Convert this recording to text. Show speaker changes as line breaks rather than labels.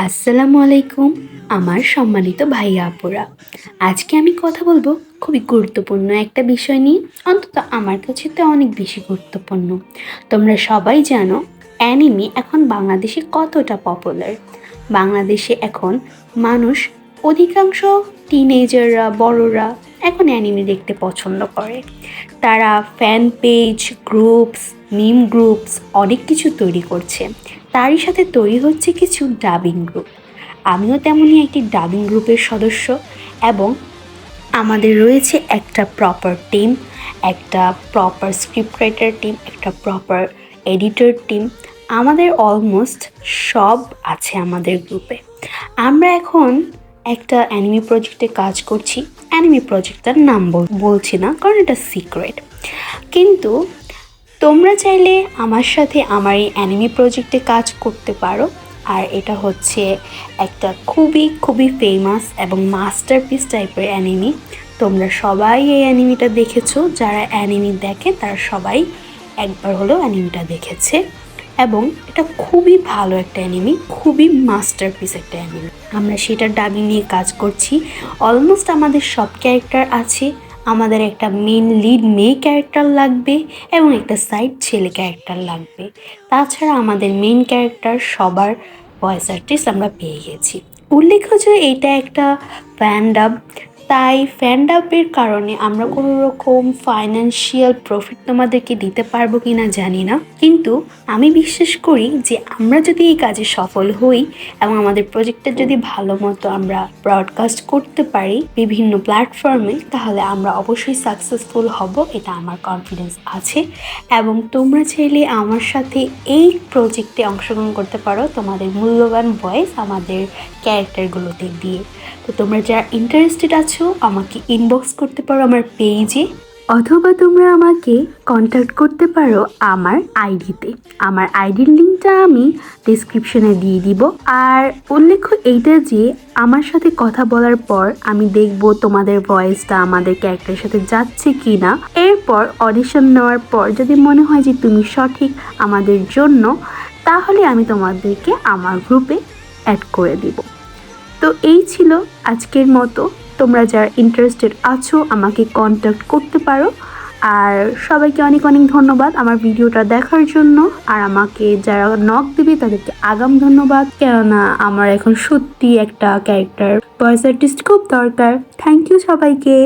আসসালামু আলাইকুম আমার সম্মানিত ভাইয়া আপুরা। আজকে আমি কথা বলবো খুবই গুরুত্বপূর্ণ একটা বিষয় নিয়ে, অন্তত আমার কাছে তো অনেক বেশি গুরুত্বপূর্ণ। তোমরা সবাই জানো অ্যানিমি এখন বাংলাদেশে কতটা পপুলার। বাংলাদেশে এখন মানুষ অধিকাংশ টিনেজাররা বড়রা এখন অ্যানিমে দেখতে পছন্দ করে। তারা ফ্যান পেজ, গ্রুপস, মিম গ্রুপস অনেক কিছু তৈরি করছে। তারই সাথে তৈরি হচ্ছে কিছু ডাবিং গ্রুপ। আমিও তেমনই একটি ডাবিং গ্রুপের সদস্য এবং আমাদের রয়েছে একটা প্রপার টিম, একটা প্রপার স্ক্রিপ্ট রাইটার টিম, একটা প্রপার এডিটর টিম। আমাদের অলমোস্ট সব আছে আমাদের গ্রুপে। আমরা এখন একটা অ্যানিমি প্রজেক্টে কাজ করছি। অ্যানিমি প্রজেক্টটার নাম বলছি না, কারণ এটা সিক্রেট। কিন্তু তোমরা চাইলে আমার সাথে আমার এই অ্যানিমি প্রজেক্টে কাজ করতে পারো। আর এটা হচ্ছে একটা খুবই খুবই ফেমাস এবং মাস্টারপিস টাইপের অ্যানিমি। তোমরা সবাই এই অ্যানিমিটা দেখেছো, যারা অ্যানিমি দেখে তারা সবাই একবার হলেও অ্যানিমিটা দেখেছে এবং এটা খুবই ভালো একটা অ্যানিমি, খুবই মাস্টারপিস একটা অ্যানিমি। আমরা সেটা ডাবিং নিয়ে কাজ করছি। অলমোস্ট আমাদের সব ক্যারেক্টার আছে। আমাদের একটা মেন লিড মেয়ে ক্যারেক্টার লাগবে এবং একটা সাইড ছেলে ক্যারেক্টার লাগবে। তাছাড়া আমাদের মেন ক্যারেক্টার সবার ভয়েস আর্টিস্ট আমরা পেয়ে গেছি। উল্লেখ্য যে এটা একটা ফ্যান ডাব, তাই ফ্যান ডাবের কারণে আমরা কোনো রকম ফাইন্যান্সিয়াল প্রফিট তোমাদেরকে দিতে পারবো কি না জানি না, কিন্তু আমি বিশ্বাস করি যে আমরা যদি এই কাজে সফল হই এবং আমাদের প্রজেক্টটা যদি ভালো মতো আমরা ব্রডকাস্ট করতে পারি বিভিন্ন প্ল্যাটফর্মে, তাহলে আমরা অবশ্যই সাকসেসফুল হব, এটা আমার কনফিডেন্স আছে। এবং তোমরা চাইলে আমার সাথে এই প্রজেক্টে অংশগ্রহণ করতে পারো তোমাদের মূল্যবান ভয়েস আমাদের ক্যারেক্টারগুলোতে দিয়ে। তো তোমরা যারা ইন্টারেস্টেড আছো আমাকে ইনবক্স করতে পারো আমার পেজে, অথবা তোমরা আমাকে কন্ট্যাক্ট করতে পারো আমার আইডিতে। আমার আইডির লিঙ্কটা আমি ডিসক্রিপশনে দিয়ে দিব। আর উল্লেখ্য এইটা যে আমার সাথে কথা বলার পর আমি দেখব তোমাদের ভয়েসটা আমাদের ক্যারেক্টারের সাথে যাচ্ছে কি না। এরপর অডিশন নেওয়ার পর যদি মনে হয় যে তুমি সঠিক আমাদের জন্য, তাহলে আমি তোমাদেরকে আমার গ্রুপে অ্যাড করে দিব। তো এই ছিল আজকের মতো। তোমরা যারা ইন্টারেস্টেড আছো আমাকে কন্ট্যাক্ট করতে পারো। আর সবাইকে অনেক অনেক ধন্যবাদ আমার ভিডিওটা দেখার জন্য। আর আমাকে যারা নক দিবে তাদেরকে আগাম ধন্যবাদ, কেননা আমার এখন সত্যি একটা ক্যারেক্টার ভয়েস আর্টিস্ট খুব দরকার। থ্যাংক ইউ সবাইকে।